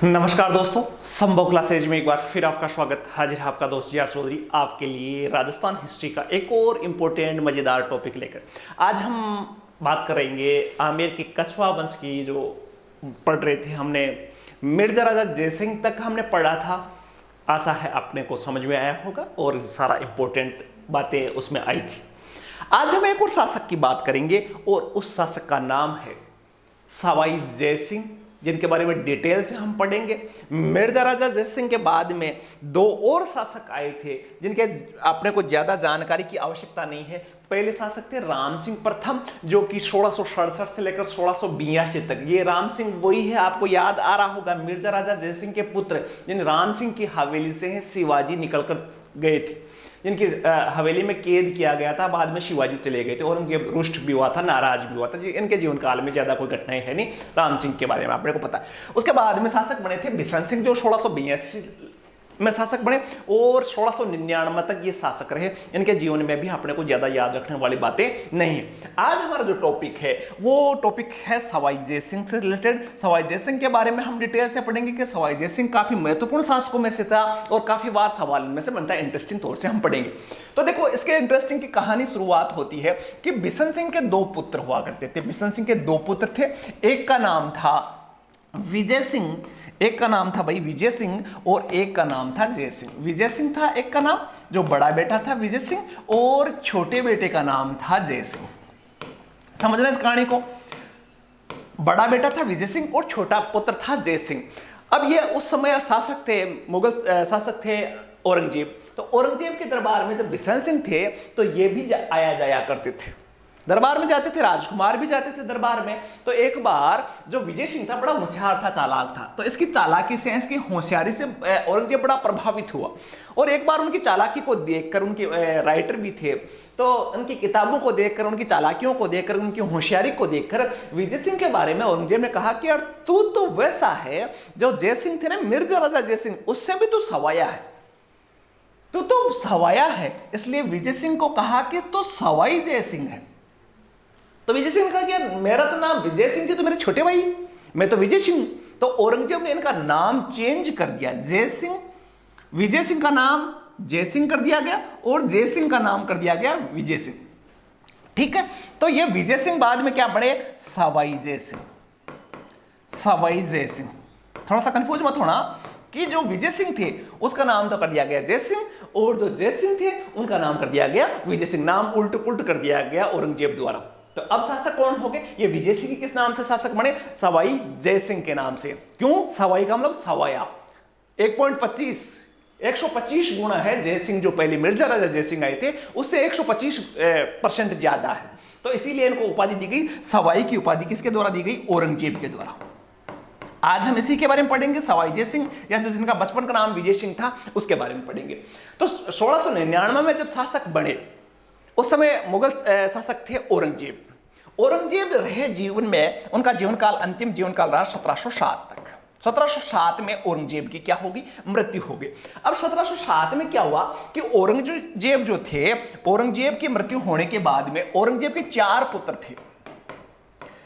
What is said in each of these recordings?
नमस्कार दोस्तों, संभव क्लासेज में एक बार फिर आपका स्वागत। हाजिर है आपका दोस्त जी आर चौधरी आपके लिए राजस्थान हिस्ट्री का एक और इम्पोर्टेंट मजेदार टॉपिक लेकर। आज हम बात करेंगे आमेर के कछवा वंश की। जो पढ़ रहे थे हमने मिर्जा राजा जयसिंह तक हमने पढ़ा था। आशा है अपने को समझ में आया होगा और सारा इम्पोर्टेंट बातें उसमें आई थी। आज हम एक और शासक की बात करेंगे और उस शासक का नाम है सवाई जयसिंह, जिनके बारे में डिटेल से हम पढ़ेंगे। मिर्जा राजा जयसिंह के बाद में दो और शासक आए थे जिनके अपने को ज्यादा जानकारी की आवश्यकता नहीं है। पहले शासक थे राम सिंह प्रथम, जो कि 1667 से लेकर 1682 तक। ये राम सिंह वही है, आपको याद आ रहा होगा, मिर्जा राजा जयसिंह के पुत्र, जिन राम सिंह की हवेली से है शिवाजी निकलकर गए थे, जिनकी हवेली में कैद किया गया था। बाद में शिवाजी चले गए थे और उनके रुष्ट भी हुआ था, नाराज भी हुआ था। इनके जीवन काल में ज्यादा कोई घटनाएं है नहीं। राम सिंह के बारे में आपने को पता है। उसके बाद में शासक बने थे बिशन सिंह, जो 1682 में शासक बने और 1699 तक ये शासक रहे। इनके जीवन में भी अपने को ज्यादा याद रखने वाली बातें नहीं है। आज हमारा जो टॉपिक है वो टॉपिक है सवाई जयसिंह से रिलेटेड। सवाई जयसिंह के बारे में हम डिटेल से पढ़ेंगे कि सवाई जयसिंह काफी महत्वपूर्ण शासकों में से था और काफी बार सवाल में से बनता है। इंटरेस्टिंग तौर से हम पढ़ेंगे। तो देखो, इसके इंटरेस्टिंग की कहानी शुरुआत होती है कि बिशन सिंह के दो पुत्र हुआ करते थे। बिशन सिंह के दो पुत्र थे। एक का नाम था विजय सिंह, एक का नाम था भाई विजय सिंह और एक का नाम था जय सिंह। विजय सिंह था एक का नाम, जो बड़ा बेटा था विजय सिंह, और छोटे बेटे का नाम था जय सिंह। समझ रहे इस कहानी को? बड़ा बेटा था विजय सिंह और छोटा पुत्र था जय सिंह। अब ये उस समय शासक थे, मुगल शासक थे औरंगजेब। तो औरंगजेब के दरबार में जब बिशन सिंह थे तो ये भी आया जाया करते थे, दरबार में जाते थे। राजकुमार भी जाते थे दरबार में। तो एक बार जो विजय सिंह था बड़ा होशियार था, चालाक था। तो इसकी चालाकी से, इसकी होशियारी से औरंगजेब बड़ा प्रभावित हुआ। और एक बार उनकी चालाकी को देखकर, उनके राइटर भी थे, तो उनकी किताबों को देखकर, उनकी चालाकियों को देखकर, उनकी होशियारी को देखकर विजय सिंह के बारे में औरंगजेब ने कहा कि यार तू तो वैसा है जो जय सिंह थे ना, मिर्जा राजा जय सिंह, उससे भी तू सवाया है, तू तो सवाया है। इसलिए विजय सिंह को कहा कि तू सवाई जय सिंह है। तो विजय सिंह ने कहा कि मेरा तो नाम विजय सिंह जी, तो मेरे छोटे भाई, मैं तो विजय सिंह। तो औरंगजेब ने इनका नाम चेंज कर दिया, जय सिंह। विजय सिंह का नाम जय सिंह कर दिया गया और जय सिंह का नाम कर दिया गया विजय सिंह। ठीक है। तो ये विजय सिंह बाद में क्या बने? सवाई जय सिंह। सवाई जय सिंह। थोड़ा सा कंफ्यूज मत होना कि जो विजय सिंह थे उसका नाम तो कर दिया गया जय सिंह, और जो जय सिंह थे उनका नाम कर दिया गया विजय सिंह। नाम उल्ट पुल्ट कर दिया गया औरंगजेब द्वारा। तो अब शासक कौन हो गए? ये विजय सिंह किस नाम से शासक बने? सवाई जय सिंह के नाम से। क्यों? सवाई का मतलब सवाया। 125 गुना है जय सिंह, जो पहले मिर्जा राजा जय सिंह आए थे उससे 125% ज्यादा है। तो इसीलिए इनको उपाधि दी गई। सवाई की उपाधि किसके द्वारा दी गई? औरंगजेब के द्वारा। आज हम इसी के बारे में पढ़ेंगे, सवाई जय सिंह, या जो जिनका बचपन का नाम विजय सिंह था उसके बारे में पढ़ेंगे। तो 1699 में जब शासक बने उस समय मुगल शासक थे औरंगजेब। औरंगजेब रहे जीवन में, उनका जीवन काल, अंतिम जीवन काल रहा 1707 तक। 1707 में औरंगजेब की क्या होगी? मृत्यु होगी। अब 1707 में क्या हुआ कि औरंगजेब जो थे, औरंगजेब की मृत्यु होने के बाद में औरंगजेब के 4 पुत्र थे।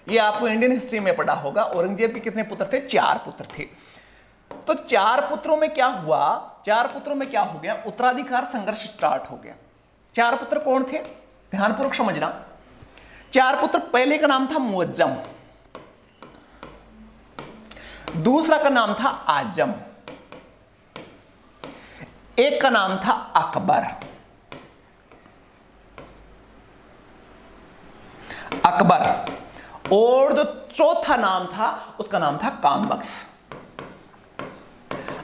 ये आपको इंडियन हिस्ट्री में पढ़ा होगा। औरंगजेब के कितने पुत्र थे? 4 पुत्र थे। तो 4 पुत्रों में क्या हुआ? 4 पुत्रों में क्या हो गया? उत्तराधिकार संघर्ष स्टार्ट हो गया। 4 पुत्र कौन थे? ध्यानपूर्वक समझना। 4 पुत्र, पहले का नाम था मुअज्जम, दूसरा का नाम था आजम, एक का नाम था अकबर। और जो चौथा नाम था उसका नाम था कामबख्श।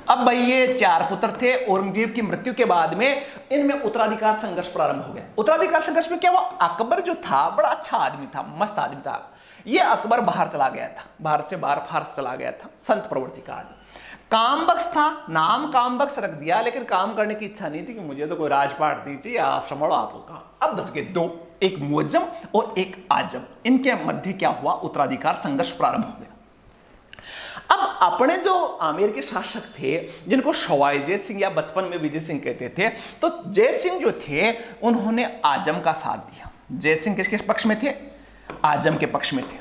अब भाई ये 4 पुत्र थे। औरंगजेब की मृत्यु के बाद में इनमें उत्तराधिकार संघर्ष प्रारंभ हो गया। उत्तराधिकार संघर्ष में क्या हुआ? अकबर जो था बड़ा अच्छा आदमी था, मस्त आदमी था। ये अकबर बाहर चला गया था, भारत से बाहर फारस चला गया था, संत प्रवृत्ति का आदमी। कामबख्श था, नाम कामबख्श रख दिया, लेकिन काम करने की इच्छा नहीं थी कि मुझे तो कोई राजपाट दीजिए, आप संभालो, आपको काम। अब बच गए 2, एक मुअज्जम और एक आजम। इनके मध्य क्या हुआ? उत्तराधिकार संघर्ष प्रारंभ हो गया। अब अपने जो आमेर के शासक थे, जिनको सवाई जय सिंह या बचपन में विजय सिंह कहते थे, तो जय सिंह जो थे उन्होंने आजम का साथ दिया। जय सिंह किसके पक्ष में थे? आजम के पक्ष में थे।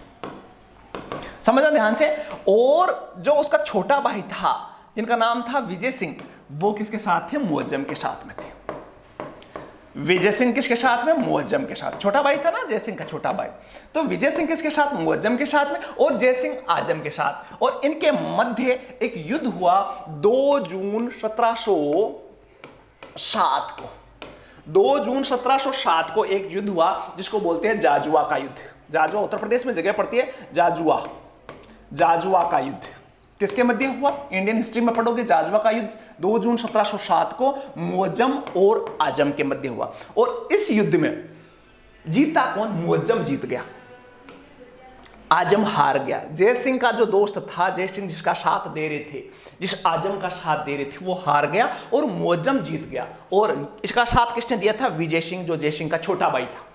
समझना ध्यान से। और जो उसका छोटा भाई था जिनका नाम था विजय सिंह, वो किसके साथ थे? मुअज्जम के साथ में थे। विजय सिंह किसके साथ में? मुअज्जम के साथ। छोटा भाई था ना जय सिंह का छोटा भाई, तो विजय सिंह किसके साथ? मुअज्जम के साथ में, और जय सिंह आजम के साथ। और इनके मध्य एक युद्ध हुआ 2 जून 1707 को। 2 जून 1707 को एक युद्ध हुआ जिसको बोलते हैं जाजुआ का युद्ध। जाजुआ उत्तर प्रदेश में जगह पड़ती है, जाजुआ। जाजुआ का युद्ध किसके मध्य हुआ? इंडियन हिस्ट्री में पढ़ोगे, जाजुआ का युद्ध 2 जून 1707 को मुअज्जम और आजम के मध्य हुआ। और इस युद्ध में जीता कौन? मुअज्जम जीत गया, आजम हार गया। जय सिंह का जो दोस्त था, जय सिंह जिसका साथ दे रहे थे, जिस आजम का साथ दे रहे थे, वो हार गया और मुअज्जम जीत गया। और इसका साथ किसने दिया था? विजय सिंह, जो जय सिंह का छोटा भाई था।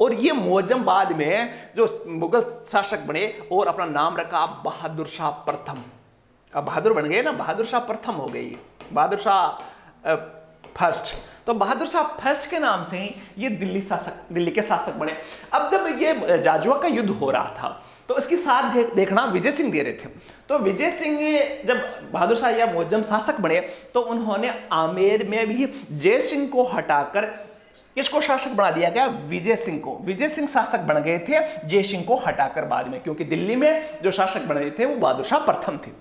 और ये मुअज्जम बाद में जो मुगल शासक बने और अपना नाम रखा बहादुर शाह प्रथम। अब बहादुर बन गए ना, बहादुर शाह प्रथम हो गई, बहादुर शाह फर्स्ट। तो बहादुर शाह फर्स्ट के नाम से ही ये दिल्ली के शासक बने। अब जब ये जाजुआ का युद्ध हो रहा था तो इसके साथ देखना विजय सिंह दे रहे थे। तो विजय सिंह जब बहादुर शाह या मुअज्जम शासक बने तो उन्होंने आमेर में भी जय सिंह को हटाकर किसको शासक बना दिया गया? विजय सिंह को। विजय सिंह शासक बन गए थे जय सिंह को हटाकर बाद में, क्योंकि दिल्ली में जो शासक बने थे वो बहादुर शाह प्रथम थे।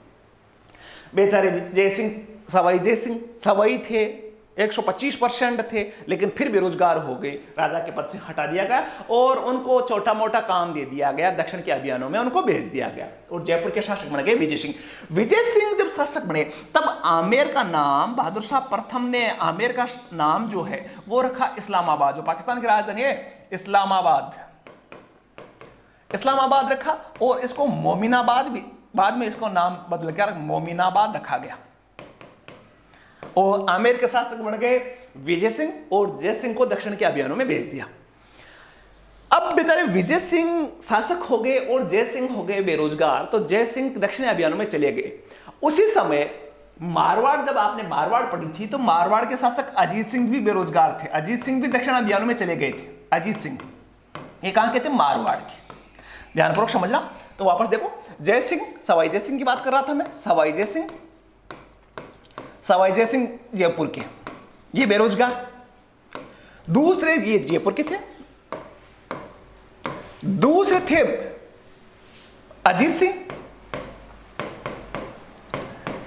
बेचारे जय सिंह, सवाई जय सिंह सवाई थे, 125% थे, लेकिन फिर बेरोजगार हो गए, राजा के पद से हटा दिया गया और उनको छोटा मोटा काम दे दिया गया, दक्षिण के अभियानों में उनको भेज दिया गया और जयपुर के शासक बन गए विजय सिंह। विजय सिंह जब शासक बने तब आमेर का नाम, बहादुर शाह प्रथम ने आमेर का नाम जो है वो रखा इस्लामाबाद, जो पाकिस्तान की राजधानी है इस्लामाबाद, इस्लामाबाद रखा। और इसको मोमिनाबाद भी बाद में इसको नाम बदल कर मोमिनाबाद रखा गया। और आमेर के शासक बन गए विजय सिंह और जय सिंह को दक्षिण के अभियानों में भेज दिया। अब बेचारे विजय सिंह शासक हो गए और जय सिंह हो गए बेरोजगार, तो जय सिंह दक्षिणी अभियानों में चले गए। उसी समय मारवाड़, जब आपने मारवाड़ पढ़ी थी तो मारवाड़ के शासक अजीत सिंह भी बेरोजगार थे, अजीत सिंह भी दक्षिण अभियानों में चले गए थे। अजीत सिंह ये कहां के थे? मारवाड़ के। ध्यानपूर्वक समझना। तो वापस देखो, जय सिंह, सवाई जय सिंह की बात कर रहा था मैं, सवाई जय सिंह, सवाई जय सिंह जयपुर के, ये बेरोजगार। दूसरे ये जयपुर के थे, दूसरे थे अजीत सिंह,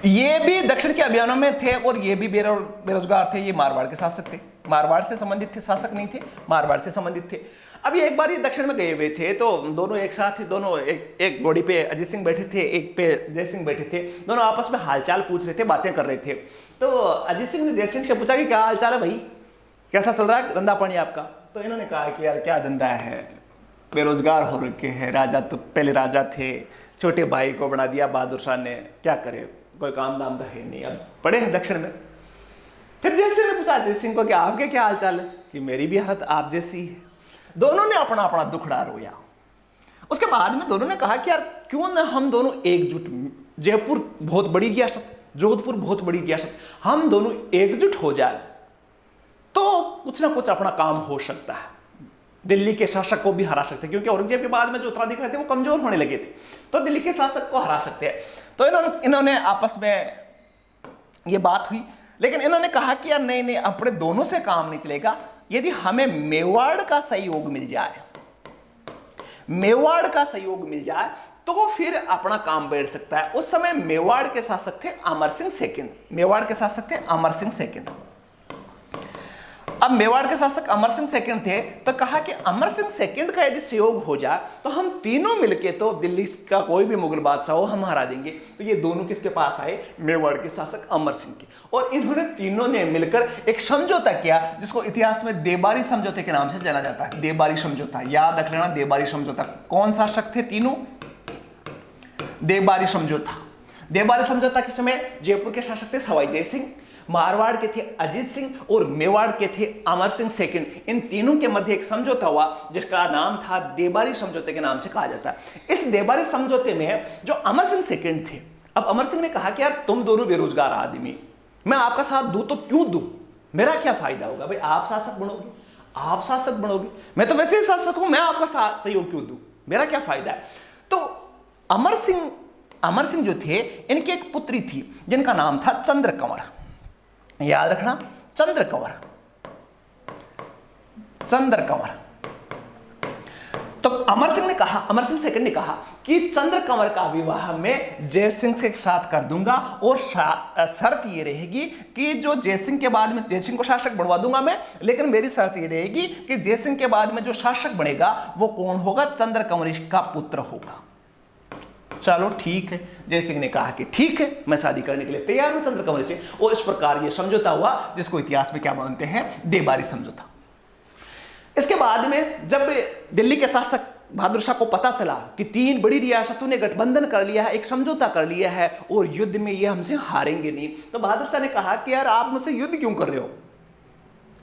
ये भी दक्षिण के अभियानों में थे और ये भी बेरोजगार थे। ये मारवाड़ के शासक थे, मारवाड़ से संबंधित थे, शासक नहीं थे, मारवाड़ से संबंधित थे। अब ये एक बार ये दक्षिण में गए हुए थे तो दोनों एक साथ थे, दोनों एक घोड़ी पे अजीत सिंह बैठे थे, एक पे जय सिंह बैठे थे, दोनों आपस में हालचाल पूछ रहे थे, बातें कर रहे थे। तो अजीत सिंह ने जय सिंह से पूछा कि क्या हालचाल है भाई, कैसा चल रहा है धंधा पानी आपका? तो इन्होंने कहा कि यार क्या धंधा है, बेरोजगार हो रखे हैं, राजा तो पहले राजा थे, छोटे भाई को बना दिया बहादुर शाह ने, क्या करे, कोई काम दाम तो है नहीं, अब पड़े हैं दक्षिण में। फिर जय सिंह ने पूछा अजीत सिंह को कि आपके क्या हालचाल है? कि मेरी भी हालत आप जैसी है। दोनों ने अपना अपना दुखड़ा रोया। उसके बाद में दोनों ने कहा कि यार क्यों ना हम दोनों एकजुट, जयपुर बहुत बड़ी रियासत, जोधपुर बहुत बड़ी रियासत, हम दोनों एकजुट हो जाए तो कुछ ना कुछ अपना काम हो सकता है, दिल्ली के शासक को भी हरा सकते हैं, क्योंकि औरंगजेब के बाद में जो उत्तराधिकारी थे वो कमजोर होने लगे थे, तो दिल्ली के शासक को हरा सकते हैं। तो इन्होंने आपस में ये बात हुई, लेकिन इन्होंने कहा कि यार नहीं नहीं, अपने दोनों से काम नहीं चलेगा, यदि हमें मेवाड़ का सहयोग मिल जाए, मेवाड़ का सहयोग मिल जाए तो फिर अपना काम बैठ सकता है। उस समय मेवाड़ के शासक थे अमर सिंह सेकंड, मेवाड़ के शासक थे अमर सिंह सेकंड। अब मेवाड़ के शासक अमर सिंह सेकंड थे, तो कहा कि अमर सिंह सेकंड का यदि सहयोग हो जाए तो हम तीनों मिलके, तो दिल्ली का कोई भी मुगल बादशाह हो हम हरा देंगे। तो ये दोनों किसके पास आए? मेवाड़ के शासक अमर सिंह के। और इन्होंने तीनों ने मिलकर एक समझौता किया जिसको इतिहास में देबारी समझौते के नाम से जाना जाता है। देबारी समझौता याद रख लेना, देबारी समझौता। कौन शासक थे तीनों? देबारी समझौता। देबारी समझौता के समय जयपुर के शासक थे सवाई जय सिंह, मारवाड़ के थे अजीत सिंह और मेवाड़ के थे अमर सिंह सेकंड। इन तीनों के मध्य एक समझौता हुआ जिसका नाम था देबारी समझौते के नाम से कहा जाता है। इस देबारी समझौते में जो अमर सिंह सेकंड थे, अब अमर सिंह ने कहा कि यार तुम दोनों बेरोजगार आदमी, मैं आपका साथ दूं तो क्यों दूं, मेरा क्या फायदा होगा भाई, आप शासक बनोगे, आप शासक बनोगे, मैं तो वैसे ही शासक हूं, मैं आपका सहयोग क्यों दूं, मेरा क्या फायदा है। तो अमर सिंह जो थे, इनकी एक पुत्री थी जिनका नाम था चंद्रकंवर। याद रखना, चंद्रकंवर। तो अमर सिंह सेकंड ने कहा कि चंद्रकंवर का विवाह मैं जयसिंह के साथ कर दूंगा, और शर्त ये रहेगी कि जो जयसिंह के बाद में, जयसिंह को शासक बनवा दूंगा मैं, लेकिन मेरी शर्त ये रहेगी कि जयसिंह के बाद में जो शासक बनेगा वो कौन होगा? चंद्रकंवर का पुत्र होगा। चलो ठीक है, जयसिंह ने कहा कि ठीक है, मैं शादी करने के लिए तैयार हूं चंद्रकंवर से, और इस प्रकार ये समझौता हुआ जिसको इतिहास में क्या मानते हैं? देबारी समझौता। इसके बाद में जब दिल्ली के शासक बहादुर शाह को पता चला कि 3 बड़ी रियासतों ने गठबंधन कर लिया है, एक समझौता कर लिया है, और युद्ध में ये हमसे हारेंगे नहीं, तो बहादुर शाह ने कहा कि यार आप मुझसे युद्ध क्यों कर रहे हो,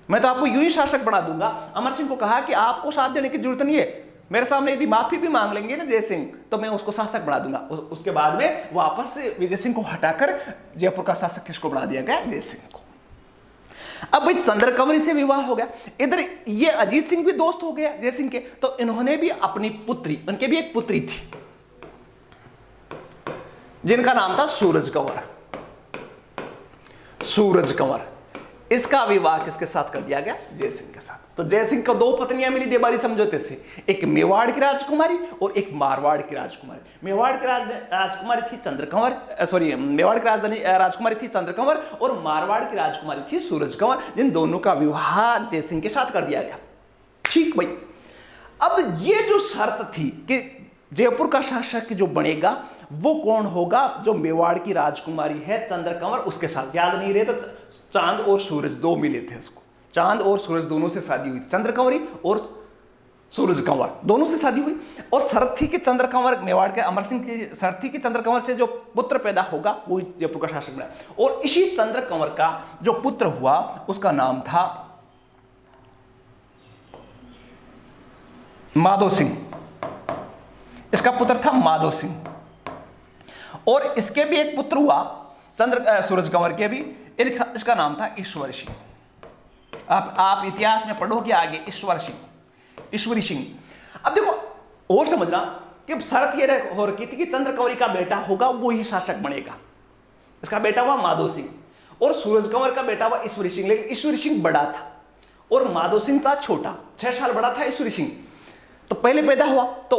मैं तो आपको यूं ही शासक बना दूंगा। अमर सिंह को कहा कि आपको साथ देने की जरूरत नहीं है, मेरे सामने यदि माफी भी मांग लेंगे ना जय सिंह, तो मैं उसको शासक बना दूंगा। उसके बाद में वापस से विजय सिंह को हटाकर जयपुर का शासक किसको बना दिया गया? जय सिंह को। अब भाई चंद्रकंवर से विवाह हो गया, इधर ये अजीत सिंह भी दोस्त हो गया जय सिंह के, तो इन्होंने भी अपनी पुत्री, उनके भी एक पुत्री थी जिनका नाम था सूरज कंवर। इसका विवाह किसके साथ कर दिया गया? जय सिंह के साथ। तो जय सिंह को 2 पत्नियां मिली देबारी समझौते से, एक मेवाड़ की राजकुमारी और एक मारवाड़ की राजकुमारी। मेवाड़ की राजकुमारी थी मेवाड़ की राजकुमारी थी चंद्रकंवर, और मारवाड़ की राजकुमारी थी सूरज कंवर, जिन दोनों का विवाह जय सिंह के साथ कर दिया गया। ठीक भाई, अब ये जो शर्त थी कि जयपुर का शासक जो बनेगा वो कौन होगा? जो मेवाड़ की राजकुमारी है चंद्रकंवर, उसके साथ। याद नहीं रहे तो चांद और सूरज 2 मिले थे उसको, चांद और सूरज दोनों से शादी हुई, चंद्रकंवरी और सूरज कंवर दोनों से शादी हुई। और शर्त थी कि चंद्रकंवर, मेवाड़ के अमर सिंह की शर्त थी कि चंद्रकंवर से जो पुत्र पैदा होगा वो जयपुर का शासक बना। और इसी चंद्रकंवर का जो पुत्र हुआ उसका नाम था माधो सिंह। इसका पुत्र था माधो सिंह, और इसके भी एक पुत्र हुआ सूरज कंवर के भी, इसका नाम था ईश्वर सिंह। आप इतिहास में पढ़ोगे आगे ईश्वरी सिंह। अब देखो और समझना कि शर्त ये हो रखी थी कि चंद्रकंवरी का बेटा होगा वो ही शासक बनेगा। इसका बेटा हुआ माधो सिंह और सूरज कंवर का बेटा हुआ ईश्वरी सिंह, लेकिन ईश्वरी सिंह बड़ा था और माधो सिंह था छोटा, 6 साल बड़ा था ईश्वरी सिंह। तो पहले पैदा हुआ तो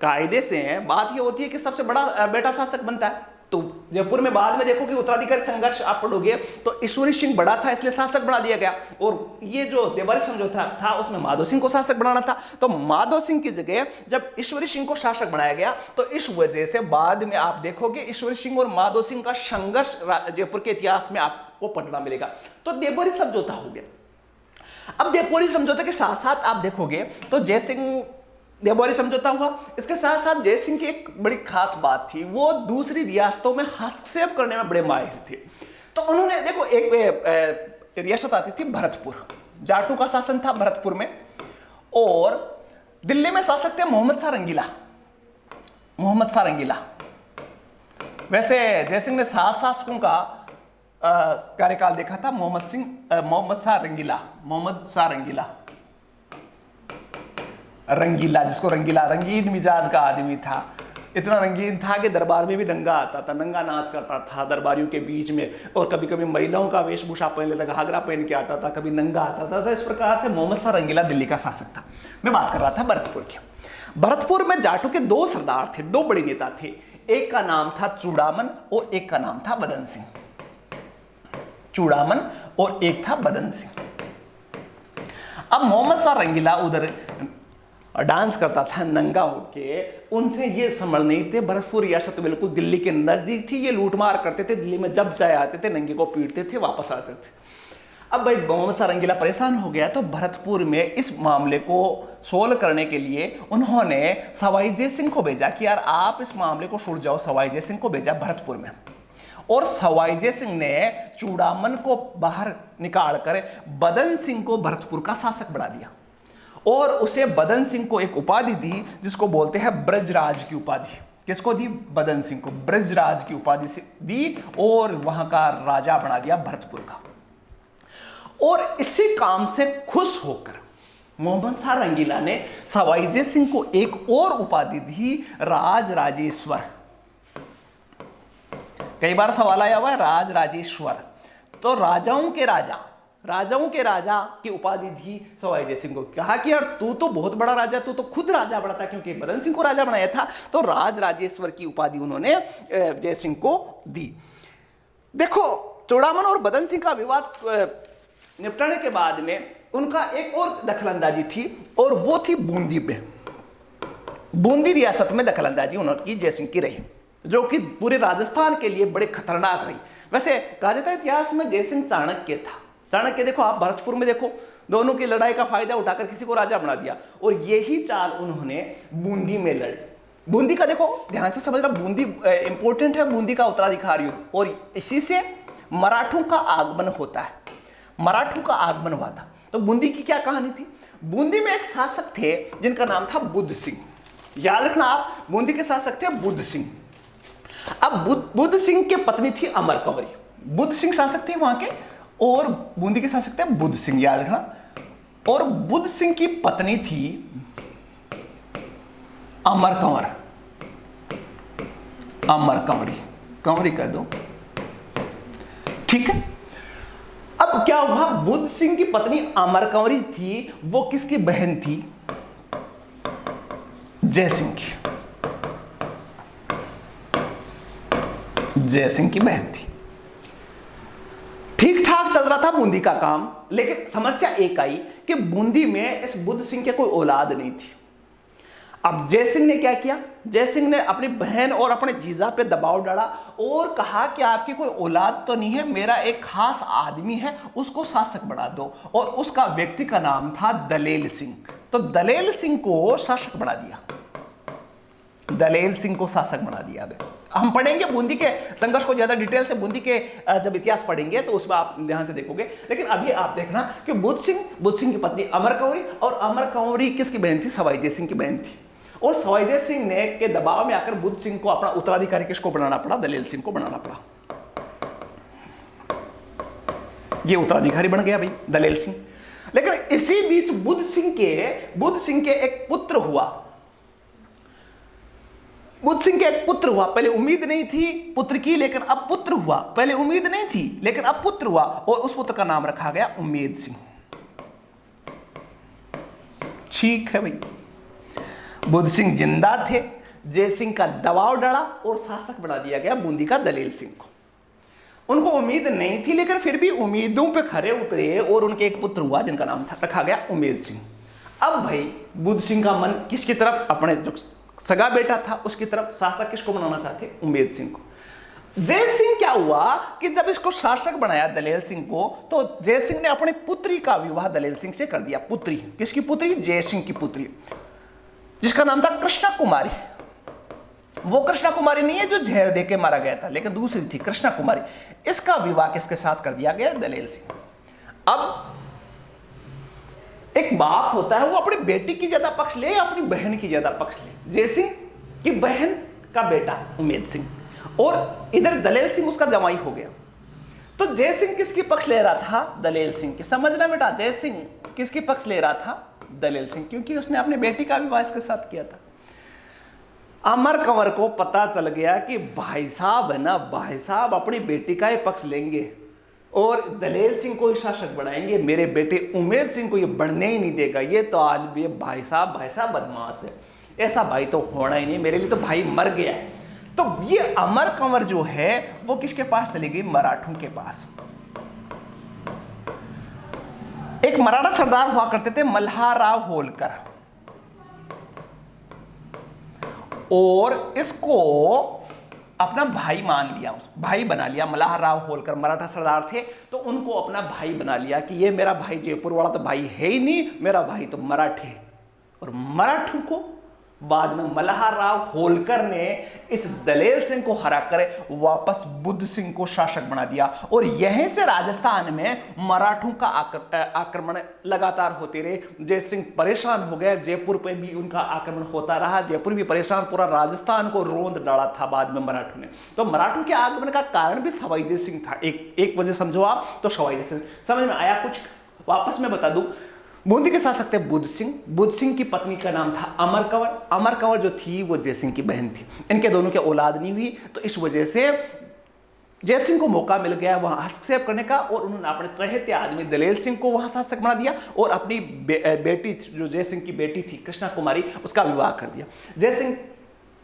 कायदे से बात ये होती है कि सबसे बड़ा बेटा शासक बनता है। तो जयपुर में बाद में देखो कि उत्तराधिकारी संघर्ष आप पढ़ोगे तो ईश्वरी सिंह बड़ा था इसलिए शासक बना दिया गया, और ये जो देबारी समझौता था उसमें माधो सिंह को शासक बनाना था। तो माधो सिंह की जगह जब ईश्वरी सिंह को शासक बनाया गया तो इस वजह से बाद में आप देखोगे ईश्वरी सिंह और माधो सिंह का संघर्ष जयपुर के इतिहास में आपको पढ़ना मिलेगा। तो देबारी समझौता हो गया। अब देबारी समझौते के साथ साथ आप देखोगे तो जय सिंह देबारी समझौता हुआ, इसके साथ साथ जय सिंह की एक बड़ी खास बात थी, वो दूसरी रियासतों में हस्तक्षेप करने में बड़े माहिर थे। तो उन्होंने देखो एक रियासत आती थी भरतपुर, जाटों का शासन था भरतपुर में, और दिल्ली में शासक थे मोहम्मद शाह रंगीला। वैसे जय सिंह ने 7 शासकों का कार्यकाल देखा था। मोहम्मद शाह रंगीला, जिसको रंगीन मिजाज का आदमी था। इतना रंगीन था कि दरबार में भी नंगा आता था, नंगा नाच करता था दरबारियों के बीच में, और कभी कभी महिलाओं का वेशभूषा पहन लेता, घाघरा पहन के आता था, कभी नंगा आता था। तो इस प्रकार से मोहम्मद शाह रंगीला दिल्ली का शासक था। मैं बात कर रहा था भरतपुर की। भरतपुर में जाटों के 2 सरदार थे, 2 बड़े नेता थे। एक का नाम था चूड़ामन और एक का नाम था बदन सिंह। चूड़ामन और एक था बदन सिंह। अब मोहम्मद शाह रंगीला उधर डांस करता था नंगा होके, उनसे ये समझ नहीं थे। भरतपुर रियासत बिल्कुल दिल्ली के नजदीक थी, ये लूटमार करते थे, दिल्ली में जब चाहे आते थे, नंगे को पीटते थे, वापस आते थे। अब भाई मोहम्मद शाह रंगीला परेशान हो गया, तो भरतपुर में इस मामले को सोल्व करने के लिए उन्होंने सवाई जय सिंह को भेजा कि यार आप इस मामले को सुलझाओ। सवाई जय सिंह को भेजा भरतपुर में, और सवाई जय सिंह ने चूड़ामन को बाहर निकालकर बदन सिंह को भरतपुर का शासक बना दिया, और उसे बदन सिंह को एक उपाधि दी जिसको बोलते हैं ब्रजराज की उपाधि। किसको दी? बदन सिंह को ब्रजराज की उपाधि से दी, और वहां का राजा बना दिया भरतपुर का। और इसी काम से खुश होकर मोहम्मद शाह रंगीला ने सवाई जय सिंह को एक और उपाधि दी, राज राजेश्वर। कई बार सवाल आया हुआ है राज राजेश्वर। तो राजाओं के राजा की उपाधि दी सवाई जय सिंह को। कहा कि यार तू तो बहुत बड़ा राजा, तू तो खुद राजा बड़ा था, क्योंकि बदन सिंह को राजा बनाया था। तो राज राजेश्वर की उपाधि उन्होंने जय सिंह को दी। देखो, चूड़ामन और बदन सिंह का विवाद निपटाने के बाद में उनका एक और दखलंदाजी थी, और वो थी बूंदी पे। बूंदी रियासत में दखलंदाजी उनकी जय सिंह की रही, जो कि पूरे राजस्थान के लिए बड़े खतरनाक रही। वैसे कहा जाता है इतिहास में जय सिंह चाणक्य था। चाणक्य देखो, आप भरतपुर में देखो, दोनों की लड़ाई का फायदा उठाकर किसी को राजा बना दिया, और यही चाल उन्होंने बूंदी में लड़ी। बूंदी का देखो, ध्यान से समझना, बूंदी इंपॉर्टेंट है, बूंदी का उत्तराधिकार युद्ध, और इसी से मराठों का आगमन होता है। मराठों का आगमन हुआ था। तो बूंदी की क्या कहानी थी? बूंदी में एक शासक थे जिनका नाम था बुद्ध सिंह। याद रखना आप, बूंदी के शासक थे बुद्ध सिंह। अब बुद्ध सिंह की पत्नी थी अमर कंवरी। बुद्ध सिंह शासक थे वहां के, और बूंदी के शासक थे बुद्ध सिंह, याद रखना। और बुद्ध सिंह की पत्नी थी अमर कंवर, अमर कंवरी, कंवरी कह दो, ठीक है। अब क्या हुआ, बुद्ध सिंह की पत्नी अमर कंवरी थी, वो किसकी बहन थी? जय सिंह की, जय सिंह की बहन थी। ठीक ठाक चल रहा था बूंदी का काम, लेकिन समस्या एक आई कि बूंदी में इस बुद्ध सिंह के कोई औलाद नहीं थी। अब जय सिंह ने क्या किया? जय सिंह ने अपनी बहन और अपने जीजा पे दबाव डाला और कहा कि आपकी कोई औलाद तो नहीं है, मेरा एक खास आदमी है, उसको शासक बना दो। और उसका व्यक्ति का नाम था दलेल सिंह। तो दलेल सिंह को शासक बना दिया, दलेल सिंह को शासक बना दिया। हम पढ़ेंगे बूंदी के संघर्ष को ज्यादा डिटेल से, बूंदी के जब इतिहास पढ़ेंगे तो उसमें आप ध्यान से देखोगे। लेकिन अभी आप देखना कि बुद्ध सिंह की पत्नी अमर कंवरी, और अमर कंवरी किसकी बहन थी? सवाई जय सिंह की बहन थी। और सवाई जय सिंह ने के दबाव में आकर बुद्ध सिंह को अपना उत्तराधिकारी किसको बनाना पड़ा? दलेल सिंह को बनाना पड़ा। ये उत्तराधिकारी बन गया भाई दलेल सिंह। लेकिन इसी बीच बुद्ध सिंह के एक पुत्र हुआ। बुद्ध सिंह के एक पुत्र हुआ। पहले उम्मीद नहीं थी पुत्र की, लेकिन अब पुत्र हुआ। पहले उम्मीद नहीं थी, लेकिन अब पुत्र हुआ, और उस पुत्र का नाम रखा गया उम्मेद सिंह। ठीक है भाई, बुद्ध सिंह जिंदा थे, जय सिंह का दबाव डरा और शासक बना दिया गया बूंदी का दलेल सिंह को। उनको उम्मीद नहीं थी, लेकिन फिर भी उम्मीदों पे खरे उतरे और उनके एक पुत्र हुआ जिनका नाम था रखा गया उम्मेद सिंह। अब भाई बुद्ध सिंह का मन किसकी तरफ? अपने जो सगा बेटा था उसकी तरफ। शासक किसको बनाना चाहते? उम्मेद सिंह को। जय सिंह क्या हुआ कि जब इसको शासक बनाया दलेल सिंह को, तो जय सिंह ने अपनी पुत्री का विवाह दलेल सिंह से कर दिया। पुत्री किसकी पुत्री? जय सिंह की पुत्री, जिसका नाम था कृष्णा कुमारी। वो कृष्णा कुमारी नहीं है जो जहर देके मारा गया था, लेकिन दूसरी थी कृष्णा कुमारी। इसका विवाह किसके साथ कर दिया गया? दलेल सिंह। अब एक बाप होता है, वो अपनी बेटी की ज्यादा पक्ष ले या अपनी बहन की ज्यादा पक्ष ले? जय सिंह की बहन का बेटा उम्मेद सिंह, और इधर दलेल सिंह उसका जवाई हो गया। तो जय सिंह किसकी पक्ष ले रहा था? दलेल सिंह की। समझना बेटा, जय सिंह किसकी पक्ष ले रहा था? दलेल सिंह, क्योंकि उसने अपनी बेटी का विवाह इसके साथ किया था। अमर कंवर को पता चल गया कि भाई साहब है ना, भाई साहब अपनी बेटी का ही पक्ष लेंगे और दलेल सिंह को ही शासक बनाएंगे, मेरे बेटे उम्मेद सिंह को ये बढ़ने ही नहीं देगा। ये तो आज भी भाई साहब बदमाश है, ऐसा भाई तो होना ही नहीं, मेरे लिए तो भाई मर गया। तो ये अमर कंवर जो है वो किसके पास चली गई? मराठों के पास। एक मराठा सरदार हुआ करते थे मल्हारराव होलकर, और इसको अपना भाई मान लिया, भाई बना लिया। मल्हारराव होलकर मराठा सरदार थे, तो उनको अपना भाई बना लिया कि ये मेरा भाई जयपुर वाला तो भाई है ही नहीं, मेरा भाई तो मराठे। और मराठों को बाद में मल्हारराव होलकर ने इस दलेल सिंह को हराकर वापस बुद्ध सिंह को शासक बना दिया, और यहीं से राजस्थान में मराठों का आक्रमण लगातार होते रहे। जय सिंह परेशान हो गए, जयपुर पे भी उनका आक्रमण होता रहा, जयपुर भी परेशान, पूरा राजस्थान को रोंद डाला था बाद में मराठों ने। तो मराठों के आगमन का कारण भी सवाई जय सिंह था। एक वजह समझो आप, तो सवाई जय सिंह। समझ में आया कुछ? वापस मैं बता दूं, बूंदी के शासक थे बुद्ध सिंह। बुद्ध सिंह की पत्नी का नाम था अमर कंवर। अमर कंवर जो थी वो जय सिंह की बहन थी। इनके दोनों की औलाद नहीं हुई, तो इस वजह से जय सिंह को मौका मिल गया वहां हस्तक्षेप करने का, और उन्होंने अपने चहेते आदमी दलेल सिंह को वहां शासक बना दिया, और अपनी बेटी जो जय सिंह की बेटी थी कृष्णा कुमारी, उसका विवाह कर दिया। जय सिंह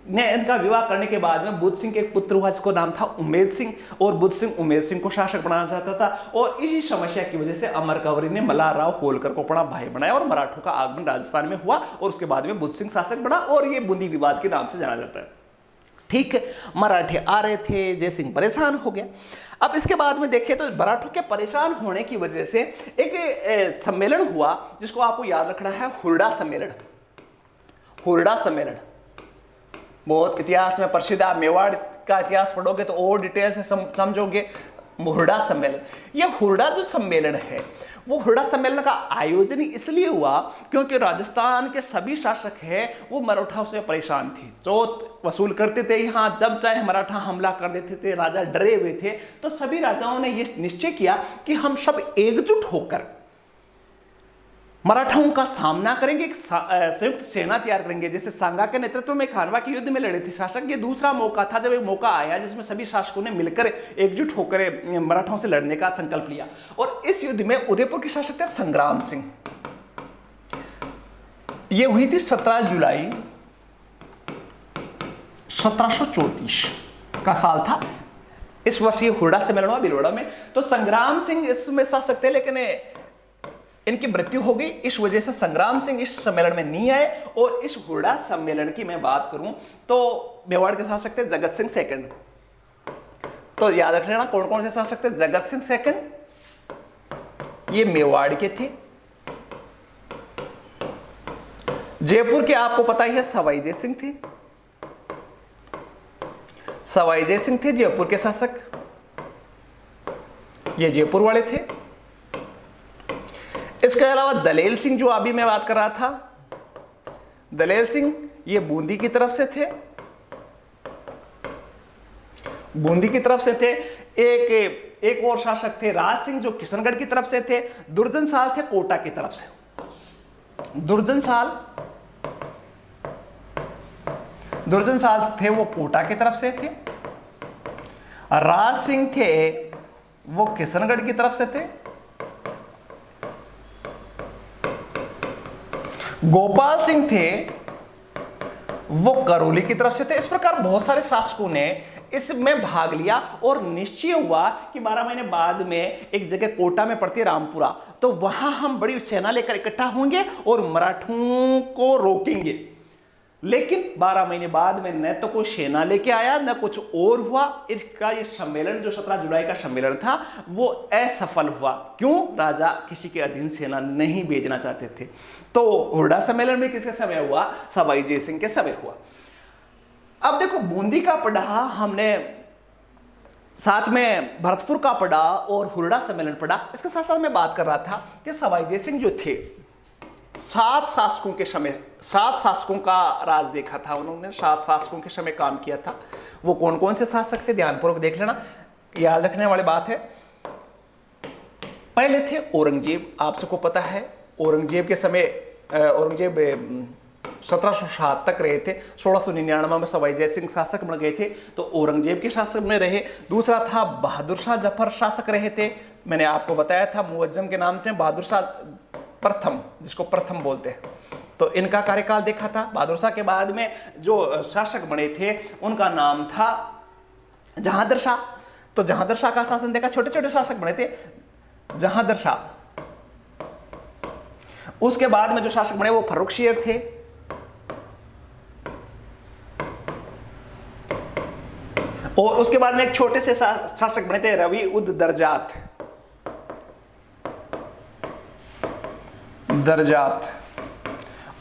ने इनका विवाह करने के बाद में बुद्ध सिंह के एक पुत्र हुआ जिसको नाम था उमेद सिंह, और बुद्ध सिंह उमेद सिंह को शासक बनाना चाहता था, और इसी समस्या की वजह से अमर कंवर ने मल्हार राव होलकर को अपना भाई बनाया, और मराठों का आगमन राजस्थान में हुआ, और उसके बाद में बुद्ध सिंह शासक बना, और ये बूंदी विवाद के नाम से जाना जाता है। ठीक है, मराठे आ रहे थे, जय सिंह परेशान हो गया। अब इसके बाद में देखिए तो मराठों के परेशान होने की वजह से एक सम्मेलन हुआ जिसको आपको याद रखना है, हुरडा सम्मेलन। हुरडा सम्मेलन बहुत इतिहास में प्रसिद्ध, आप मेवाड़ का इतिहास पढ़ोगे तो और डिटेल से समझोगे। हुरडा सम्मेलन, यह हुरडा जो सम्मेलन है वो हुरडा सम्मेलन का आयोजन इसलिए हुआ क्योंकि राजस्थान के सभी शासक हैं वो मराठाओं से परेशान थे, चोट वसूल करते थे। यहाँ जब चाहे मराठा हमला कर देते थे, राजा डरे हुए थे, तो सभी राजाओं ने यह निश्चय किया कि हम सब एकजुट होकर मराठाओं का सामना करेंगे, एक संयुक्त सेना तैयार करेंगे। जैसे सांगा के नेतृत्व में खानवा के युद्ध में लड़े थे शासक, ये दूसरा मौका था जब एक मौका आया जिसमें सभी शासकों ने मिलकर एकजुट होकर मराठाओं से लड़ने का संकल्प लिया। और इस युद्ध में उदयपुर के शासक थे संग्राम सिंह। ये हुई थी 17 जुलाई 1734 का साल था। इस वर्ष ये हुरडा सम्मेलन हुआ भिलवाड़ा में। तो संग्राम सिंह इसमें शासक थे, लेकिन इनकी मृत्यु हो गई, इस वजह से संग्राम सिंह इस सम्मेलन में नहीं आए। और इस हुरडा सम्मेलन की मैं बात करूं तो मेवाड़ के शासक थे जगत सिंह सेकंड। तो याद रख लेना कौन कौन से शासक थे। जगत सिंह सेकंड ये मेवाड़ के थे। जयपुर के आपको पता ही है सवाई जय सिंह थे। सवाई जय सिंह थे जयपुर के शासक, ये जयपुर वाले थे। इसके अलावा दलेल सिंह जो अभी मैं बात कर रहा था, दलेल सिंह ये बूंदी की तरफ से थे, बूंदी की तरफ से थे। एक और शासक थे राज सिंह जो किशनगढ़ की तरफ से थे। दुर्जन साल थे कोटा की तरफ से। दुर्जन साल थे वो कोटा की तरफ से थे। राज सिंह थे वो किशनगढ़ की तरफ से थे। गोपाल सिंह थे वो करौली की तरफ से थे। इस प्रकार बहुत सारे शासकों ने इसमें भाग लिया, और निश्चय हुआ कि 12 महीने बाद में एक जगह कोटा में पड़ती है रामपुरा, तो वहां हम बड़ी सेना लेकर इकट्ठा होंगे और मराठों को रोकेंगे। लेकिन 12 महीने बाद में न तो कोई सेना लेके आया न कुछ और हुआ। इसका ये सम्मेलन जो 17 जुलाई का सम्मेलन था वो असफल हुआ। क्यों? राजा किसी के अधीन सेना नहीं भेजना चाहते थे। तो हुरडा सम्मेलन में किसके समय हुआ? सवाई जय सिंह के समय हुआ। अब देखो बूंदी का पढ़ा हमने, साथ में भरतपुर का पढ़ा और हुरडा सम्मेलन पढ़ा। इसके साथ साथ मैं बात कर रहा था कि सवाई जय सिंह जो थे 7 शासकों के समय 7 शासकों का राज देखा था उन्होंने, 7 शासकों के समय काम किया था। वो कौन कौन से शासक थे ध्यानपूर्वक देख लेना, याद रखने वाली बात है। पहले थे औरंगजेब, आप सबको पता है औरंगजेब के समय औरंगजेब 1760 तक रहे थे। 1699 में सवाई जय सिंह शासक बन गए थे, तो औरंगजेब के शासक में रहे। दूसरा था बहादुर शाह जफर शासक रहे थे, मैंने आपको बताया था मुअज्जम के नाम से बहादुर शाह प्रथम, जिसको प्रथम बोलते हैं। तो इनका कार्यकाल देखा था। बहादुर शाह के बाद में जो शासक बने थे उनका नाम था जहांगीर शाह। तो जहांगीर शाह का शासन देखा, छोटे छोटे शासक बने थे जहांगीर शाह। उसके बाद में जो शासक बने वो फर्रुख शेर थे। और उसके बाद में एक छोटे से शासक बने थे रवि उद दरजात।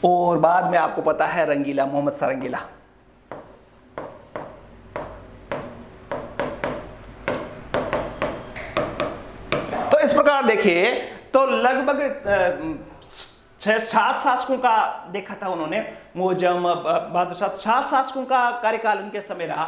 और बाद में आपको पता है रंगीला, मोहम्मद शाह रंगीला। तो इस प्रकार देखिए तो लगभग 6-7 शासकों का देखा था उन्होंने। मुअज्जम, बहादुर शाह, 7 शासकों का कार्यकाल उनके समय रहा।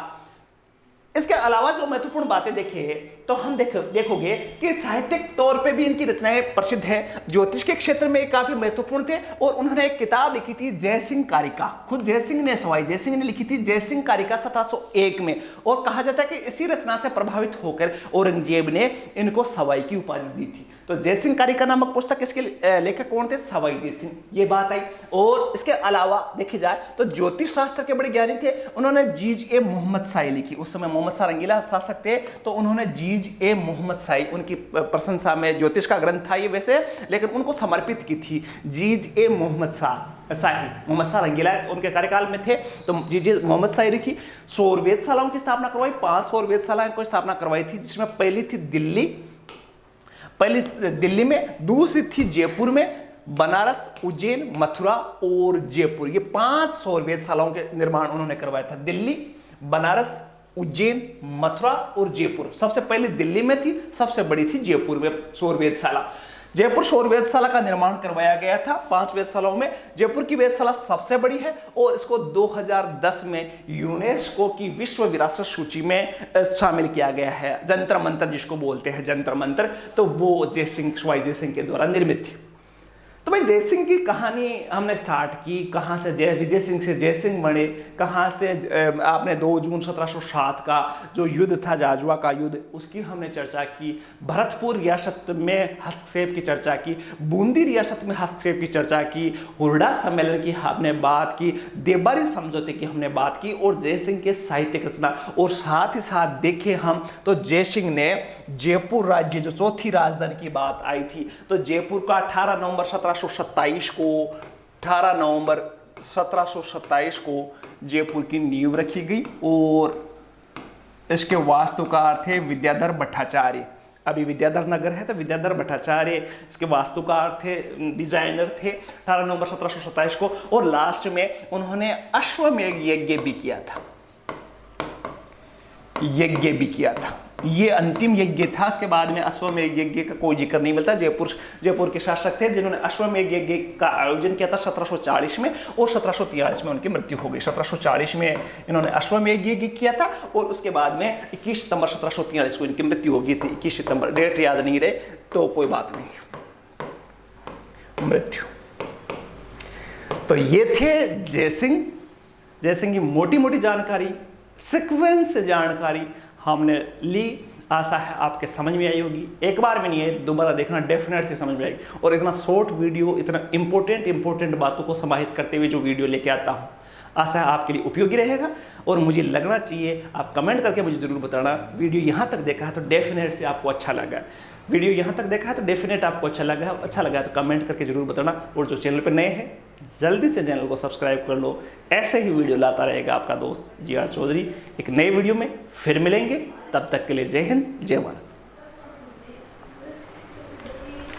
इसके अलावा जो महत्वपूर्ण बातें देखें तो हम देखोगे कि साहित्यिक तौर पे भी इनकी रचनाएं प्रसिद्ध है। ज्योतिष के क्षेत्र में काफी महत्वपूर्ण थे और उन्होंने एक किताब लिखी थी जयसिंह कारिका, खुद जयसिंह ने, सवाई जयसिंह ने लिखी थी जयसिंह कारिका 1701 में। और कहा जाता है कि इसी रचना से प्रभावित होकर औरंगजेब ने इनको सवाई की उपाधि दी थी। तो जयसिंह कारिका नामक पुस्तक, इसके लेखक कौन थे? सवाई जयसिंह, ये बात आई। और इसके अलावा देखी जाए तो ज्योतिष शास्त्र के बड़े ज्ञानी थे, उन्होंने जीज ए मोहम्मद शाही लिखी। उस समय मोहम्मद शाह रंगीला शासक थे, तो उन्होंने जीज ए मोहम्मद शाही, उनकी प्रशंसा में ज्योतिष का ग्रंथ था ये वैसे, लेकिन उनको समर्पित की थी जीज ए मोहम्मद शाही। मोहम्मद शाह रंगीला उनके कार्यकाल में थे, तो जीज ए मोहम्मद शाही लिखी। सौर वेधशालाओं की स्थापना करवाई, 5 सौर वेधशालाओं की स्थापना करवाई थी, जिसमें पहली थी दिल्ली में, दूसरी थी जयपुर में, बनारस, उज्जैन, मथुरा और जयपुर। ये 5 सौर वेधशालाओं के निर्माण उन्होंने करवाया था। दिल्ली, बनारस, उज्जैन, मथुरा और जयपुर। सबसे पहले दिल्ली में थी, सबसे बड़ी थी जयपुर में सौर वेधशाला। जयपुर सौर वेधशाला का निर्माण करवाया गया था 5 वेधशालाओं में। जयपुर की वेधशाला सबसे बड़ी है और इसको 2010 में यूनेस्को की विश्व विरासत सूची में शामिल किया गया है। जंतर मंतर जिसको बोलते हैं, जंतर मंतर, तो वो सवाई जयसिंह के द्वारा निर्मित थी। तो भाई जयसिंह की कहानी हमने स्टार्ट की, कहाँ से विजय सिंह से जयसिंह बने, कहाँ से आपने 2 जून 1707 का जो युद्ध था, जाजुआ का युद्ध, उसकी हमने चर्चा की। भरतपुर रियासत में हस्तक्षेप की चर्चा की, बूंदी रियासत में हस्तक्षेप की चर्चा की, हुरडा सम्मेलन की हमने बात की, देवबारी समझौते की हमने बात की, और जयसिंह के साहित्यिक रचना। और साथ ही साथ देखें हम तो जयसिंह ने जयपुर राज्य, जो चौथी राजधानी की बात आई थी, तो जयपुर का 18 नवंबर 1727 को जयपुर की नींव रखी गई। और इसके वास्तुकार थे विद्याधर भट्टाचार्य। अभी विद्याधर नगर है तो विद्याधर भट्टाचार्य इसके वास्तुकार थे, डिजाइनर थे, 18 नवंबर 1727 को। और लास्ट में उन्होंने अश्वमेध यज्ञ भी किया था। ये अंतिम यज्ञ था। इसके बाद में अश्वमेध यज्ञ का कोई जिक्र नहीं मिलता। जयपुर के शासक थे जिन्होंने अश्वमेध यज्ञ का आयोजन किया था 1740 में, और 1743 में उनकी मृत्यु हो गई। 1740 में इन्होंने अश्वमेध यज्ञ किया था और उसके बाद में 21 सितंबर 1743 को इनकी मृत्यु हो गई थी। 21 सितंबर, डेट याद नहीं रहे तो कोई बात नहीं, मृत्यु। तो ये थे जयसिंह की मोटी मोटी जानकारी, सिक्वेंस जानकारी हमने ली। आशा है आपके समझ में आई होगी। एक बार में नहीं है, दोबारा देखना, डेफिनेट से समझ में आएगी। और इतना शॉर्ट वीडियो, इतना इंपॉर्टेंट बातों को समाहित करते हुए जो वीडियो लेके आता हूँ, आशा है आपके लिए उपयोगी रहेगा। और मुझे लगना चाहिए, आप कमेंट करके मुझे ज़रूर बताना, वीडियो यहाँ तक देखा है तो डेफिनेट से आपको अच्छा लगा। वीडियो यहाँ तक देखा है तो डेफिनेट आपको अच्छा लगा है तो कमेंट करके जरूर बताना। और जो चैनल पर नए हैं, जल्दी से चैनल को सब्सक्राइब कर लो। ऐसे ही वीडियो लाता रहेगा आपका दोस्त जी आर चौधरी। एक नए वीडियो में फिर मिलेंगे, तब तक के लिए जय हिंद, जय भारत।